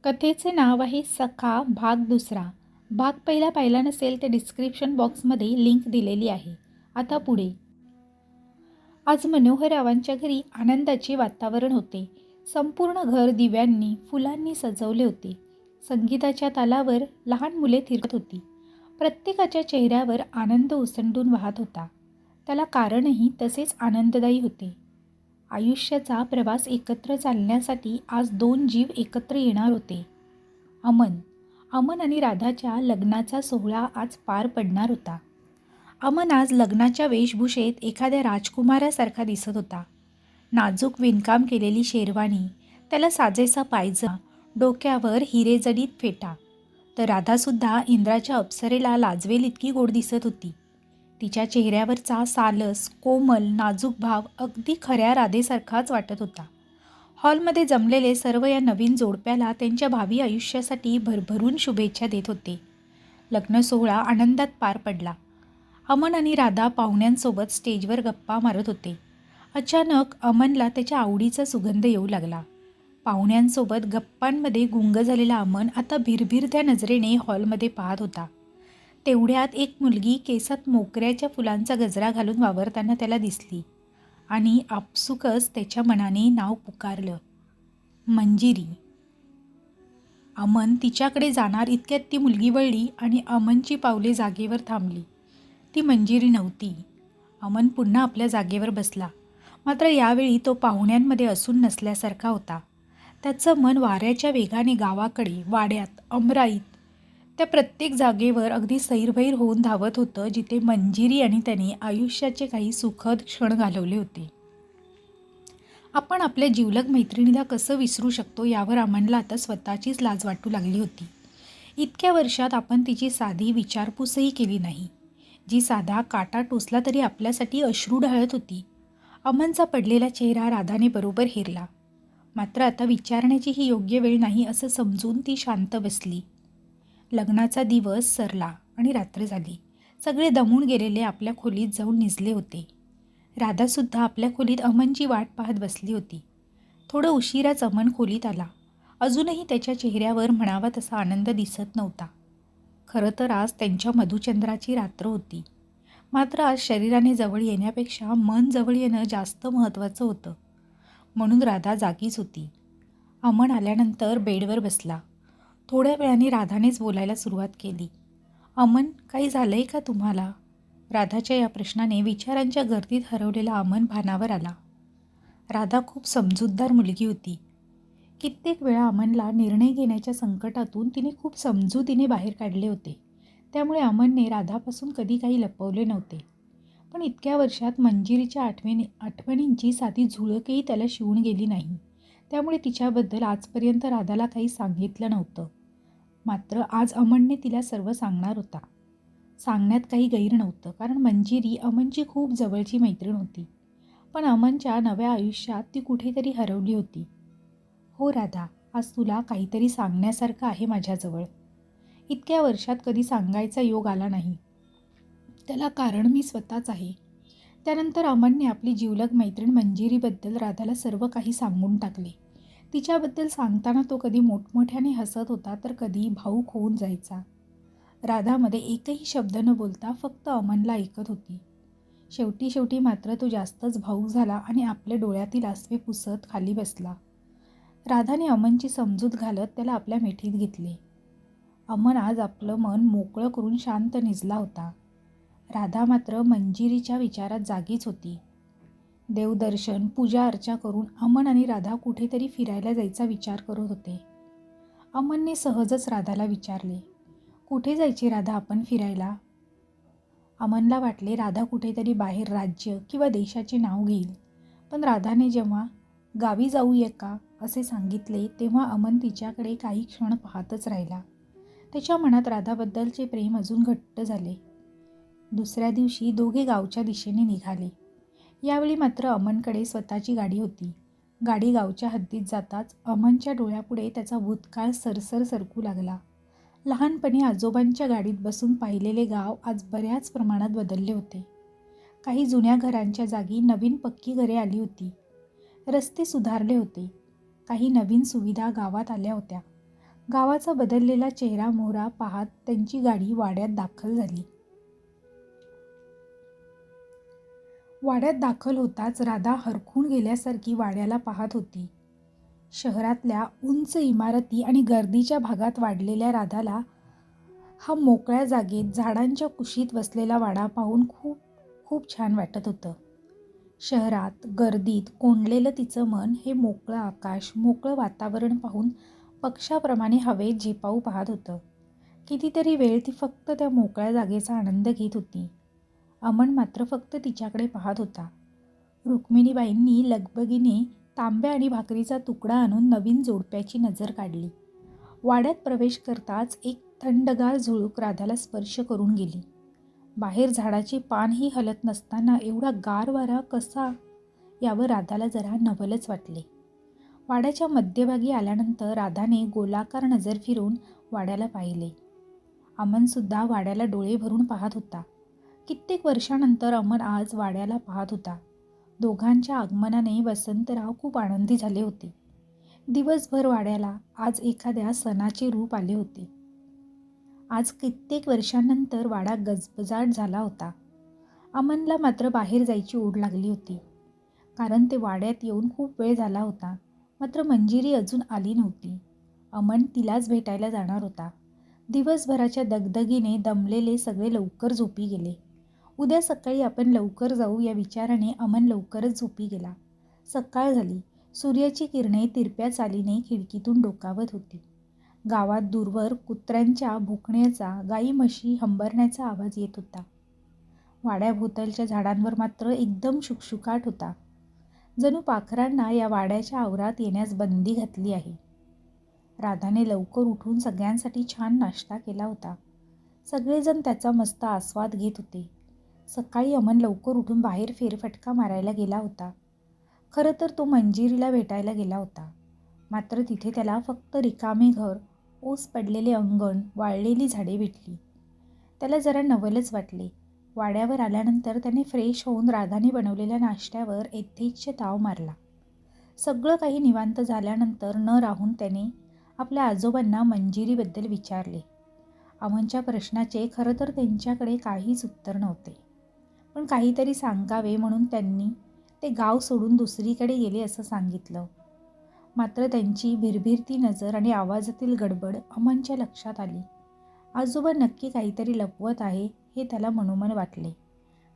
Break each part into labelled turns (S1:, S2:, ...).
S1: कथेचे नाव आहे सखा भाग दुसरा. भाग पहिला पाहिला नसेल तर डिस्क्रिप्शन बॉक्समध्ये लिंक दिलेली आहे. आता पुढे. आज मनोहररावांच्या घरी आनंदाचे वातावरण होते. संपूर्ण घर दिव्यांनी फुलांनी सजवले होते. संगीताच्या तालावर लहान मुले थिरकत होती. प्रत्येकाच्या चेहऱ्यावर आनंद ओसंडून वाहत होता. त्याला कारणही तसेच आनंददायी होते. आयुष्याचा प्रवास एकत्र चालण्यासाठी आज दोन जीव एकत्र येणार होते. अमन आणि राधाच्या लग्नाचा सोहळा आज पार पडणार होता. अमन आज लग्नाच्या वेशभूषेत एखाद्या राजकुमारासारखा दिसत होता. नाजूक विणकाम केलेली शेरवानी, त्याला साजेसा पायजमा, डोक्यावर हिरेजडित फेटा. तर राधासुद्धा इंद्राच्या अप्सरेला लाजवेल इतकी गोड दिसत होती. तिच्या चेहऱ्यावरचा सालस, कोमल, नाजूक भाव अगदी खऱ्या राधेसारखाच वाटत होता. हॉलमध्ये जमलेले सर्व या नवीन जोडप्याला त्यांच्या भावी आयुष्यासाठी भरभरून शुभेच्छा देत होते. लग्न सोहळा आनंदात पार पडला. अमन आणि राधा पाहुण्यांसोबत स्टेजवर गप्पा मारत होते. अचानक अमनला त्याच्या आवडीचा सुगंध येऊ लागला. पाहुण्यांसोबत गप्पांमध्ये गुंग झालेला अमन आता भिरभिरत्या नजरेने हॉलमध्ये पाहत होता. तेवढ्यात एक मुलगी केसात मोगऱ्याच्या फुलांचा गजरा घालून वावरताना त्याला दिसली आणि आपसुकच त्याच्या मनाने नाव पुकारलं, मंजिरी. अमन तिच्याकडे जाणार इतक्यात ती मुलगी वळली आणि अमनची पावले जागेवर थांबली. ती मंजिरी नव्हती. अमन पुन्हा आपल्या जागेवर बसला. मात्र यावेळी तो पाहुण्यांमध्ये असून नसल्यासारखा होता. त्याचं मन वाऱ्याच्या वेगाने गावाकडे, वाड्यात, अमराईत, त्या प्रत्येक जागेवर अगदी सैरभैर होऊन धावत होतं, जिथे मंजिरी आणि त्याने आयुष्याचे काही सुखद क्षण घालवले होते. आपण आपल्या जिवलग मैत्रिणीला कसं विसरू शकतो यावर अमनला आता स्वतःचीच लाज वाटू लागली होती. इतक्या वर्षात आपण तिची साधी विचारपूसही केली नाही. जी साधा काटा टोचला तरी आपल्यासाठी अश्रू ढाळत होती. अमनचा पडलेला चेहरा राधाने बरोबर हेरला. मात्र आता विचारण्याची ही योग्य वेळ नाही असं समजून ती शांत बसली. लग्नाचा दिवस सरला आणि रात्र झाली. सगळे दमून गेलेले आपल्या खोलीत जाऊन निजले होते. राधासुद्धा आपल्या खोलीत अमनची वाट पाहत बसली होती. थोडं उशिराच अमन खोलीत आला. अजूनही त्याच्या चेहऱ्यावर म्हणावा तसा आनंद दिसत नव्हता. खरं तर आज त्यांच्या मधुचंद्राची रात्र होती. मात्र आज शरीराने जवळ येण्यापेक्षा मन जवळ येणं जास्त महत्त्वाचं होतं. म्हणून राधा जागीच होती. अमन आल्यानंतर बेडवर बसला. थोड्या वेळाने राधानेच बोलायला सुरुवात केली. अमन, काही झालंय का तुम्हाला? राधाच्या या प्रश्नाने विचारांच्या गर्दीत हरवलेला अमन भानावर आला. राधा खूप समजूतदार मुलगी होती. कित्येक वेळा अमनला निर्णय घेण्याच्या संकटातून तिने खूप समजुतीने बाहेर काढले होते. त्यामुळे अमनने राधापासून कधी काही लपवले नव्हते. पण इतक्या वर्षात मंजिरीच्या आठवणींची साधी झुळकही त्याला शिवून गेली नाही. त्यामुळे तिच्याबद्दल आजपर्यंत राधाला काही सांगितलं नव्हतं. मात्र आज अमनने तिला सर्व सांगणार होता. सांगण्यात काही गैर नव्हतं, कारण मंजिरी अमनची खूप जवळची मैत्रीण होती. पण अमनच्या नव्या आयुष्यात ती कुठेतरी हरवली होती. हो राधा, आज तुला काहीतरी सांगण्यासारखं आहे माझ्याजवळ. इतक्या वर्षात कधी सांगायचा योग आला नाही. त्याला कारण मी स्वतःच आहे. त्यानंतर अमनने आपली जिवलग मैत्रीण मंजिरीबद्दल राधाला सर्व काही सांगून टाकले. तिच्याबद्दल सांगताना तो कधी मोठमोठ्याने हसत होता तर कधी भावूक होऊन जायचा. राधामध्ये एकही शब्द न बोलता फक्त अमनला ऐकत होती. शेवटी मात्र तो जास्तच भावूक झाला आणि आपल्या डोळ्यातील आसवे पुसत खाली बसला. राधाने अमनची समजूत घालत त्याला आपल्या मिठीत घेतले. अमन आज आपलं मन मोकळं करून शांत निजला होता. राधा मात्र मंजिरीच्या विचारात जागीच होती. देवदर्शन, पूजा अर्चा करून अमन आणि राधा कुठेतरी फिरायला जायचा विचार करत होते. अमनने सहजच राधाला विचारले, कुठे जायचे राधा आपण फिरायला? अमनला वाटले राधा कुठेतरी बाहेर राज्य किंवा देशाचे नाव घेईल. पण राधाने जेव्हा गावी जाऊया का असे सांगितले तेव्हा अमन तिच्याकडे काही क्षण पाहतच राहिला. त्याच्या मनात राधाबद्दलचे प्रेम अजून घट्ट झाले. दुसऱ्या दिवशी दोघे गावच्या दिशेने निघाले. यावेळी मात्र अमनकडे स्वतःची गाडी होती. गाडी गावच्या हद्दीत जाताच अमनच्या डोळ्यापुढे त्याचा भूतकाळ सरसर सरकू लागला. लहानपणी आजोबांच्या गाडीत बसून पाहिलेले गाव आज बऱ्याच प्रमाणात बदलले होते. काही जुन्या घरांच्या जागी नवीन पक्की घरे आली होती. रस्ते सुधारले होते. काही नवीन सुविधा गावात आल्या होत्या. गावाचा बदललेला चेहरा मोहरा पाहत त्यांची गाडी वाड्यात दाखल झाली. वाड्यात दाखल होताच राधा हरखून गेल्यासारखी वाड्याला पाहत होती. शहरातल्या उंच इमारती आणि गर्दीच्या भागात वाढलेल्या राधाला हा मोकळ्या जागेत झाडांच्या कुशीत वसलेला वाडा पाहून खूप खूप छान वाटत होतं. शहरात गर्दीत कोंडलेलं तिचं मन हे मोकळं आकाश, मोकळं वातावरण पाहून पक्षाप्रमाणे हवेत झेपावू पाहत होतं. कितीतरी वेळ ती फक्त त्या मोकळ्या जागेचा आनंद घेत होती. अमन मात्र फक्त तिच्याकडे पाहत होता. रुक्मिणीबाईंनी लगबगीने तांब्या आणि भाकरीचा तुकडा आणून नवीन जोडप्याची नजर काढली. वाड्यात प्रवेश करताच एक थंडगार झुळूक राधाला स्पर्श करून गेली. बाहेर झाडाचे पानही हलत नसताना एवढा गार वारा कसा, यावर राधाला जरा नवलच वाटले. वाड्याच्या मध्यभागी आल्यानंतर राधाने गोलाकार नजर फिरून वाड्याला पाहिले. अमनसुद्धा वाड्याला डोळे भरून पाहत होता. कित्येक वर्षानंतर अमन आज वाड्याला पाहत होता. दोघांच्या आगमनाने वसंतराव खूप आनंदी झाले होते. दिवसभर वाड्याला आज एखाद्या सणाचे रूप आले होते. आज कित्येक वर्षांनंतर वाडा गजबजाट झाला होता. अमनला मात्र बाहेर जायची ओढ लागली होती, कारण ते वाड्यात येऊन खूप वेळ झाला होता. मात्र मंजिरी अजून आली नव्हती. अमन तिलाच भेटायला जाणार होता. दिवसभराच्या दगदगीने दमलेले सगळे लवकर झोपी गेले. उद्या सकाळी आपण लवकर जाऊ या विचाराने अमन लवकरच झोपी गेला. सकाळ झाली. सूर्याची किरणे तिरप्या चालीने खिडकीतून डोकावत होती. गावात दूरवर कुत्र्यांच्या भुंकण्याचा, गाई म्हशी हंबरण्याचा आवाज येत होता. वाड्याभोवतालच्या झाडांवर मात्र एकदम शुकशुकाट होता. जणू पाखरांना या वाड्याच्या आवरात येण्यास बंदी घातली आहे. राधाने लवकर उठून सगळ्यांसाठी छान नाश्ता केला होता. सगळेजण त्याचा मस्त आस्वाद घेत होते. सकाळी अमन लवकर उठून बाहेर फेरफटका मारायला गेला होता. खरं तर तो मंजिरीला भेटायला गेला होता. मात्र तिथे त्याला फक्त रिकामे घर, ओस पडलेले अंगण, वाळलेली झाडे भेटली. त्याला जरा नवलच वाटले. वाड्यावर आल्यानंतर त्याने फ्रेश होऊन राधाने बनवलेल्या नाश्त्यावर यथेच्छ ताव मारला. सगळं काही निवांत झाल्यानंतर न राहून त्याने आपल्या आजोबांना मंजिरीबद्दल विचारले. अमनच्या प्रश्नाचे खरं तर त्यांच्याकडे काहीच उत्तर नव्हते, पण काहीतरी सांगावे म्हणून त्यांनी ते गाव सोडून दुसरीकडे गेले असं सांगितलं. मात्र त्यांची भिरभिरती नजर आणि आवाजातील गडबड अमनच्या लक्षात आली. आजोबा नक्की काहीतरी लपवत आहे हे त्याला मनोमन वाटले.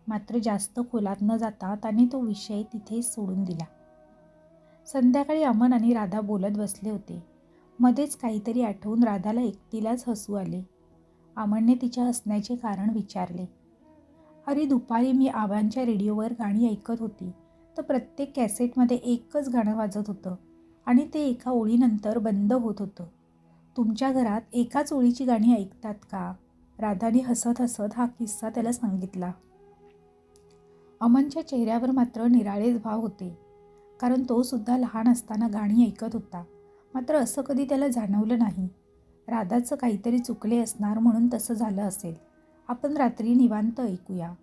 S1: मात्र जास्त खोलात न जाता त्याने तो विषय तिथेच सोडून दिला. संध्याकाळी अमन आणि राधा बोलत बसले होते. मध्येच काहीतरी आठवून राधाला एकटीलाच हसू आले. अमनने तिच्या हसण्याचे कारण विचारले. अरे, दुपारी मी आबांच्या रेडिओवर गाणी ऐकत होती, तर प्रत्येक कॅसेटमध्ये एकच गाणं वाजत होतं आणि ते एका ओळीनंतर बंद होत होतं. तुमच्या घरात एकाच ओळीची गाणी ऐकतात का? राधाने हसत हसत हा किस्सा त्याला सांगितला. अमनच्या चेहऱ्यावर मात्र निराळेच भाव होते, कारण तो सुद्धा लहान असताना गाणी ऐकत होता. मात्र असं कधी त्याला जाणवलं नाही. राधाचं काहीतरी चुकले असणार म्हणून तसं झालं असेल. आपण रात्री निवांत ऐकूया,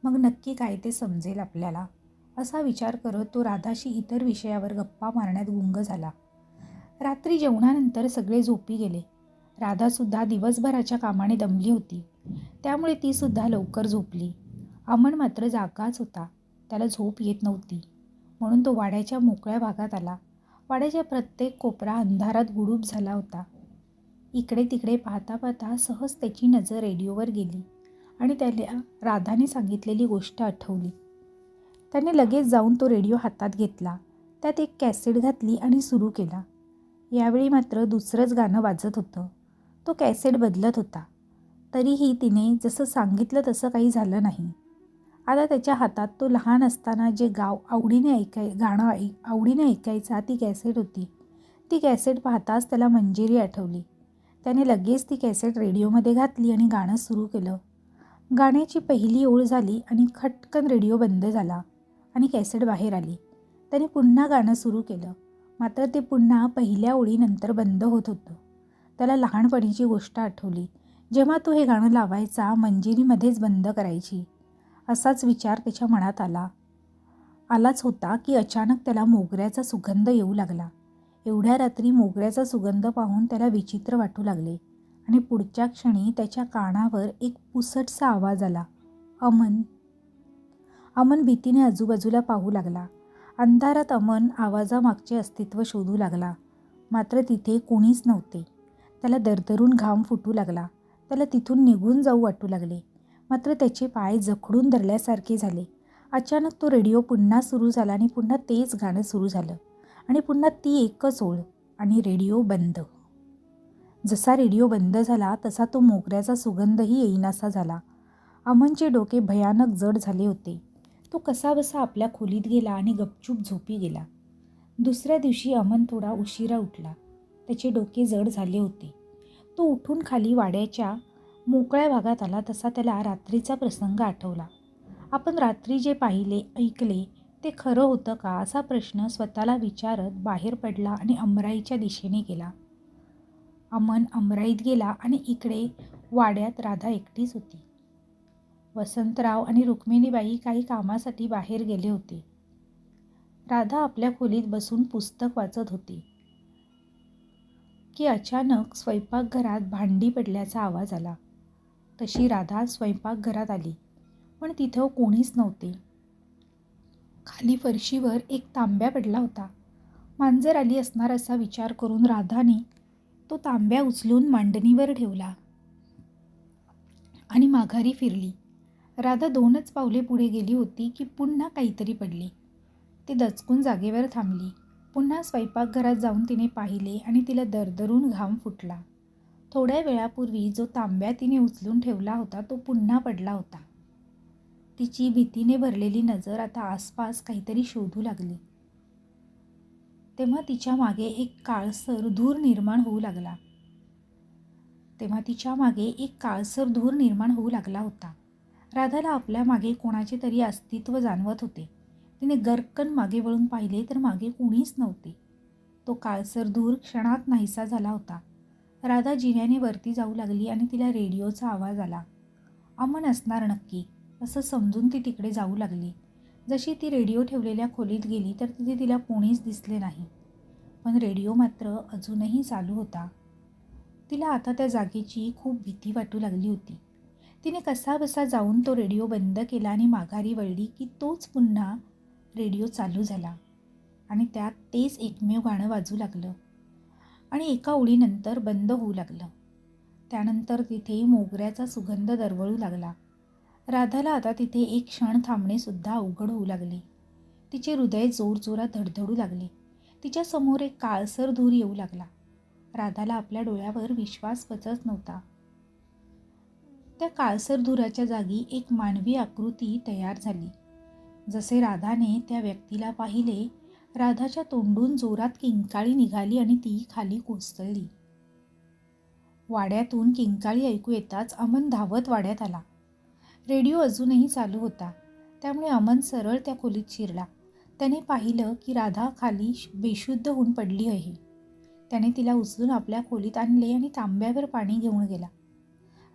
S1: मग नक्की काय ते समजेल आपल्याला, असा विचार करत तो राधाशी इतर विषयावर गप्पा मारण्यात गुंग झाला. रात्री जेवणानंतर सगळे झोपी गेले. राधासुद्धा दिवसभराच्या कामाने दमली होती, त्यामुळे तीसुद्धा लवकर झोपली. अमन मात्र जागाच होता. त्याला झोप येत नव्हती, म्हणून तो वाड्याच्या मोकळ्या भागात आला. वाड्याच्या प्रत्येक कोपरा अंधारात गुडूप झाला होता. इकडे तिकडे पाहता पाहता सहज त्याची नजर रेडिओवर गेली आणि त्याला राधाने सांगितलेली गोष्ट आठवली. त्याने लगेच जाऊन तो रेडिओ हातात घेतला. त्यात एक कॅसेट घातली आणि सुरू केला. यावेळी मात्र दुसरंच गाणं वाजत होतं. तो कॅसेट बदलत होता. तरीही तिने जसं सांगितलं तसं काही झालं नाही. आता त्याच्या हातात तो लहान असताना जे गाणं आवडीने ऐकायचा ती कॅसेट होती. ती कॅसेट पाहताच त्याला मंजिरी आठवली. त्याने लगेच ती कॅसेट रेडिओमध्ये घातली आणि गाणं सुरू केलं. गाण्याची पहिली ओळ झाली आणि खटकन रेडिओ बंद झाला आणि कॅसेट बाहेर आली. त्याने पुन्हा गाणं सुरू केलं. मात्र ते पुन्हा पहिल्या ओळीनंतर बंद होत होतं. त्याला लहानपणीची गोष्ट आठवली, जेव्हा तो हे गाणं लावायचा मंजिरीमध्येच बंद करायची. असाच विचार त्याच्या मनात आलाच होता की अचानक त्याला मोगऱ्याचा सुगंध येऊ लागला. एवढ्या रात्री मोगऱ्याचा सुगंध पाहून त्याला विचित्र वाटू लागले आणि पुढच्या क्षणी त्याच्या कानावर एक पुसटसा आवाज आला, अमन. अमन भीतीने आजूबाजूला पाहू लागला. अंधारात अमन आवाजामागचे अस्तित्व शोधू लागला, मात्र तिथे कोणीच नव्हते. त्याला दरदरून घाम फुटू लागला. त्याला तिथून निघून जाऊ वाटू लागले, मात्र त्याचे पाय जखडून धरल्यासारखे झाले. अचानक तो रेडिओ पुन्हा सुरू झाला आणि पुन्हा तेच गाणं सुरू झालं आणि पुन्हा ती एकच ओळ आणि रेडिओ बंद. जसा रेडिओ बंद झाला तसा तो मोगऱ्याचा सुगंधही येईनासा झाला. अमनचे डोके भयानक जड झाले होते. तो कसाबसा आपल्या खोलीत गेला आणि गपचूप झोपी गेला. दुसऱ्या दिवशी अमन थोडा उशिरा उठला. त्याचे डोके जड झाले होते. तो उठून खाली वाड्याच्या मोकळ्या भागात आला तसा त्याला रात्रीचा प्रसंग आठवला. आपण रात्री जे पाहिले ऐकले ते खरं होतं का असा प्रश्न स्वतःला विचारत बाहेर पडला आणि अमराईच्या दिशेने गेला. अमन अमराईत गेला आणि इकडे वाड्यात राधा एकटीच होती. वसंतराव आणि रुक्मिणीबाई काही कामासाठी बाहेर गेले होते. राधा आपल्या खोलीत बसून पुस्तक वाचत होती की अचानक स्वयंपाकघरात भांडी पडल्याचा आवाज आला. तशी राधा स्वयंपाकघरात आली, पण तिथं कोणीच नव्हते. खाली फरशीवर एक तांब्या पडला होता. मांजर आली असणार असा विचार करून राधाने तो तांब्या उचलून मांडणीवर ठेवला आणि माघारी फिरली. राधा 2च पावले पुढे गेली होती की पुन्हा काहीतरी पडले. ती दचकून जागेवर थांबली. पुन्हा स्वयंपाकघरात जाऊन तिने पाहिले आणि तिला दरदरून घाम फुटला. थोड्या वेळापूर्वी जो तांब्या तिने उचलून ठेवला होता तो पुन्हा पडला होता. तिची भीतीने भरलेली नजर आता आसपास काहीतरी शोधू लागली. तेव्हा तिच्या मागे एक काळसर धूर निर्माण होऊ लागला होता. राधाला आपल्या मागे कोणाचे तरी अस्तित्व जाणवत होते. तिने गर्रकन मागे वळून पाहिले तर मागे कोणीच नव्हते. तो काळसर धूर क्षणात नाहीसा झाला होता. राधा जिन्याने वरती जाऊ लागली आणि तिला रेडिओचा आवाज आला. अमन असणार नक्की असं समजून ती तिकडे जाऊ लागली. जशी ती रेडिओ ठेवलेल्या खोलीत गेली तर तिथे तिला कोणीच दिसले नाही, पण रेडिओ मात्र अजूनही चालू होता. तिला आता त्या जागेची खूप भीती वाटू लागली होती. तिने कसाबसा जाऊन तो रेडिओ बंद केला आणि माघारी वळली की तोच पुन्हा रेडिओ चालू झाला आणि त्यात तेच एकमेव गाणं वाजू लागलं आणि एका ओळीनंतर बंद होऊ लागलं. त्यानंतर तिथे मोगऱ्याचा सुगंध दरवळू लागला. राधाला आता तिथे एक क्षण थांबणेसुद्धा अवघड होऊ लागले. तिचे हृदय जोरजोरात धडधडू लागले. तिच्यासमोर एक काळसर धूर येऊ लागला. राधाला आपल्या डोळ्यावर विश्वास बसत नव्हता. त्या काळसर धुराच्या जागी एक मानवी आकृती तयार झाली. जसे राधाने त्या व्यक्तीला पाहिले, राधाच्या तोंडून जोरात किंकाळी निघाली आणि ती खाली कोसळली. वाड्यातून किंकाळी ऐकू येताच अमन धावत वाड्यात आला. रेडिओ अजूनही चालू होता, त्यामुळे अमन सरळ त्या खोलीत शिरला. त्याने पाहिलं की राधा खाली बेशुद्ध होऊन पडली आहे. त्याने तिला उचलून आपल्या खोलीत आणले आणि तांब्यावर पाणी घेऊन गेला.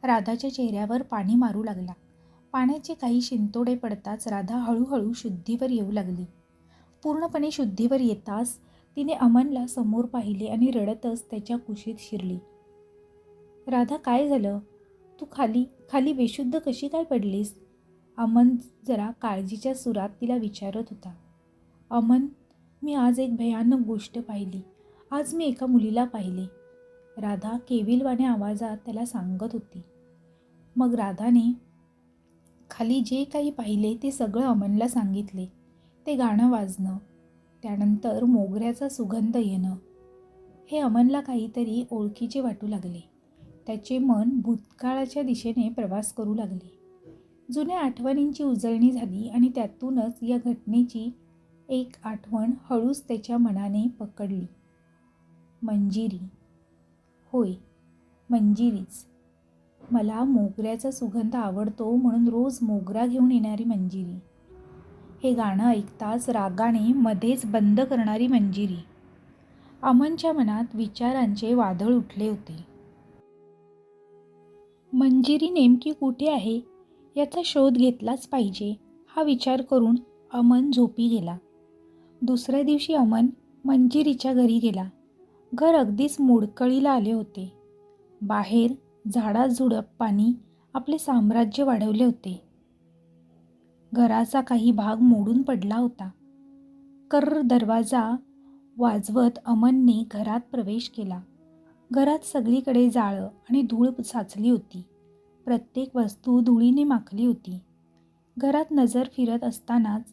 S1: राधाच्या चेहऱ्यावर पाणी मारू लागला. पाण्याचे काही शिंतोडे पडताच राधा हळूहळू शुद्धीवर येऊ लागली. पूर्णपणे शुद्धीवर येताच तिने अमनला समोर पाहिले आणि रडतच त्याच्या कुशीत शिरली. राधा, काय झालं? तू खाली बेशुद्ध कशी काय पडलीस? अमन जरा काळजीच्या सुरात तिला विचारत होता. अमन, मी आज एक भयानक गोष्ट पाहिली. आज मी एका मुलीला पाहिले, राधा केविलवाण्या आवाजात त्याला सांगत होती. मग राधाने खाली जे काही पाहिले ते सगळं अमनला सांगितले. ते गाणं वाजणं, त्यानंतर मोगऱ्याचा सुगंध येणं, हे अमनला काहीतरी ओळखीचे वाटू लागले. त्याचे मन भूतकाळाच्या दिशेने प्रवास करू लागले. जुन्या आठवणींची उजळणी झाली आणि त्यातूनच या घटनेची एक आठवण हळूच त्याच्या मनाने पकडली. मंजिरी. होय, मंजिरीच. मला मोगऱ्याचा सुगंध आवडतो म्हणून रोज मोगरा घेऊन येणारी मंजिरी. हे गाणं ऐकताच रागाने मध्येच बंद करणारी मंजिरी. अमनच्या मनात विचारांचे वादळ उठले होते. मंजिरी नेमकी कुठे आहे याचा शोध घेतलाच पाहिजे हा विचार करून अमन झोपी गेला. दुसऱ्या दिवशी अमन मंजिरीच्या घरी गेला. घर अगदीच मोडकळीला आले होते. बाहेर झाडाझुडपांनी आपले साम्राज्य वाढवले होते. घराचा काही भाग मोडून पडला होता. कर्र दरवाजा वाजवत अमनने घरात प्रवेश केला. घरात सगळीकडे जाळं आणि धूळ साचली होती. प्रत्येक वस्तू धुळीने माखली होती. घरात नजर फिरत असतानाच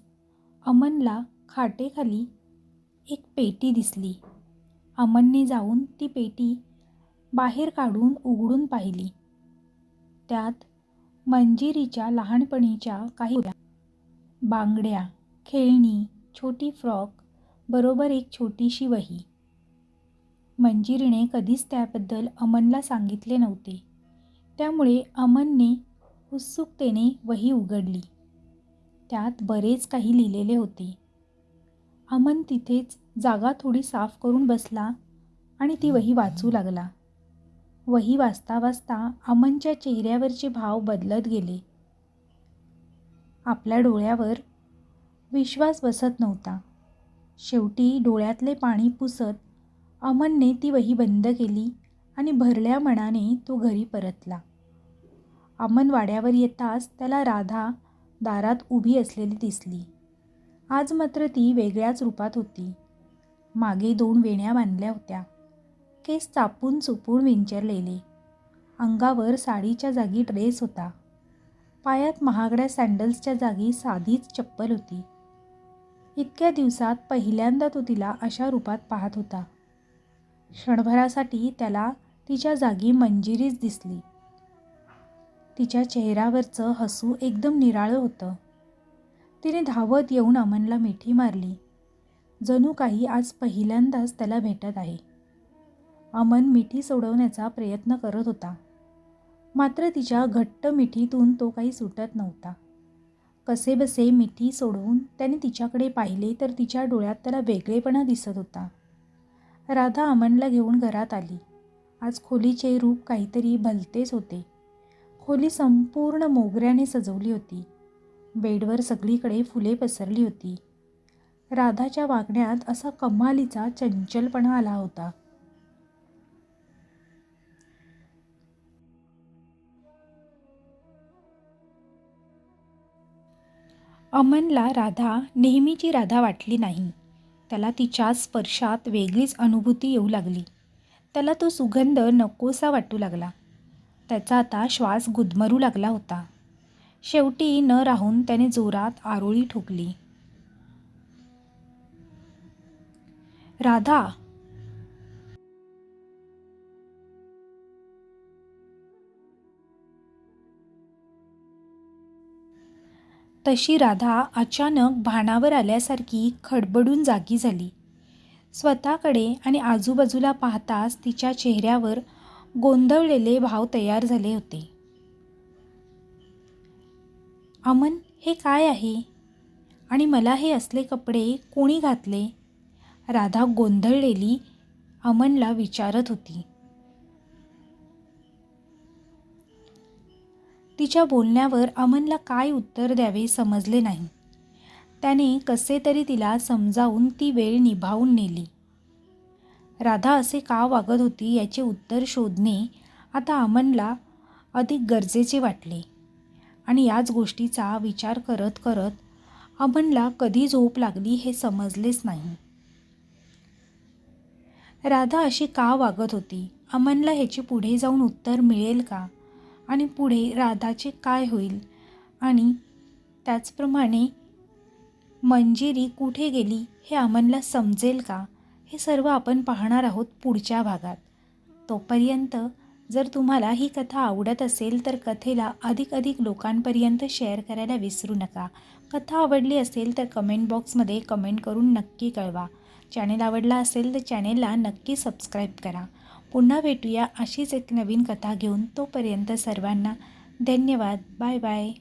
S1: अमनला खाटेखाली एक पेटी दिसली. अमनने जाऊन ती पेटी बाहेर काढून उघडून पाहिली. त्यात मंजिरीच्या लहानपणीच्या काही होत्या. बांगड्या, खेळणी, छोटी फ्रॉक बरोबर एक छोटीशी वही. मंजिरीने कधीच त्याबद्दल अमनला सांगितले नव्हते. त्यामुळे अमनने उत्सुकतेने वही उघडली. त्यात बरेच काही लिहिलेले होते. अमन तिथेच जागा थोडी साफ करून बसला आणि ती वही वाचू लागला. वही वाचता वाचता अमनच्या चेहऱ्यावरचे भाव बदलत गेले. आपल्या डोळ्यावर विश्वास बसत नव्हता. शेवटी डोळ्यातले पाणी पुसत अमनने ती वही बंद केली आणि भरल्या मनाने तो घरी परतला. अमन वाड्यावर येताच त्याला राधा दारात उभी असलेली दिसली. आज मात्र ती वेगळ्याच रूपात होती. मागे 2 वेण्या बांधल्या होत्या. केस चापून चुपून विंचरलेले. अंगावर साडीच्या जागी ड्रेस होता. पायात महागड्या सँडल्सच्या जागी साधीच चप्पल होती. इतक्या दिवसात पहिल्यांदा तो तिला अशा रूपात पाहत होता. क्षणभरासाठी त्याला तिच्या जागी मंजिरीच दिसली. तिच्या चेहऱ्यावरचं हसू एकदम निराळं होतं. तिने धावत येऊन अमनला मिठी मारली. जणू काही आज पहिल्यांदाच त्याला भेटत आहे. अमन मिठी सोडवण्याचा प्रयत्न करत होता. मात्र तिच्या घट्ट मिठीतून तो काही सुटत नव्हता. कसेबसे मिठी सोडवून त्याने तिच्याकडे पाहिले तर तिच्या डोळ्यात त्याला वेगळेपणा दिसत होता. राधा अमनला घेऊन घरात आली. आज खोलीचे रूप काहीतरी भलतेच होते. खोली संपूर्ण मोगऱ्याने सजवली होती. बेडवर सगळीकडे फुले पसरली होती. राधाच्या वागण्यात असा कमालीचा चंचलपणा आला होता. अमनला राधा नेहमीची राधा वाटली नाही. त्याला तिच्या स्पर्शात वेगळीच अनुभूती येऊ लागली. त्याला तो सुगंध नकोसा वाटू लागला. त्याचा आता श्वास गुदमरू लागला होता. शेवटी न राहून त्याने जोरात आरोळी ठोकली. राधा. तशी राधा अचानक भानावर आल्यासारखी खडबडून जागी झाली. स्वतःकडे आणि आजूबाजूला पाहताच तिच्या चेहऱ्यावर गोंधळलेले भाव तयार झाले होते. अमन, हे काय आहे? आणि मला हे असले कपडे कोणी घातले? राधा गोंधळलेली अमनला विचारत होती. तिच्या बोलण्यावर अमनला काय उत्तर द्यावे समजले नाही. त्याने कसे तरी तिला समजावून ती वेळ निभावून नेली. राधा असे का वागत होती याचे उत्तर शोधणे आता अमनला अधिक गरजेचे वाटले. आणि याच गोष्टीचा विचार करत करत अमनला कधी झोप लागली हे समजलेच नाही. राधा अशी का वागत होती? अमनला ह्याचे पुढे जाऊन उत्तर मिळेल का? आणि पुढे राधाचे काय होईल? आणि त्याचप्रमाणे मंजिरी कुठे गेली हे अमनला समजेल का? हे सर्व आपण पाहणार आहोत पुढच्या भागात. तोपर्यंत जर तुम्हाला ही कथा आवडत असेल तर कथेला अधिक लोकांपर्यंत शेअर करायला विसरू नका. कथा आवडली असेल तर कमेंट बॉक्समध्ये कमेंट करून नक्की कळवा. चॅनेल आवडला असेल तर चॅनेलला नक्की सबस्क्राईब करा. पुन्हा भेटूया अशीच एक नवीन कथा घेऊन. तोपर्यंत सर्वांना धन्यवाद. Bye bye.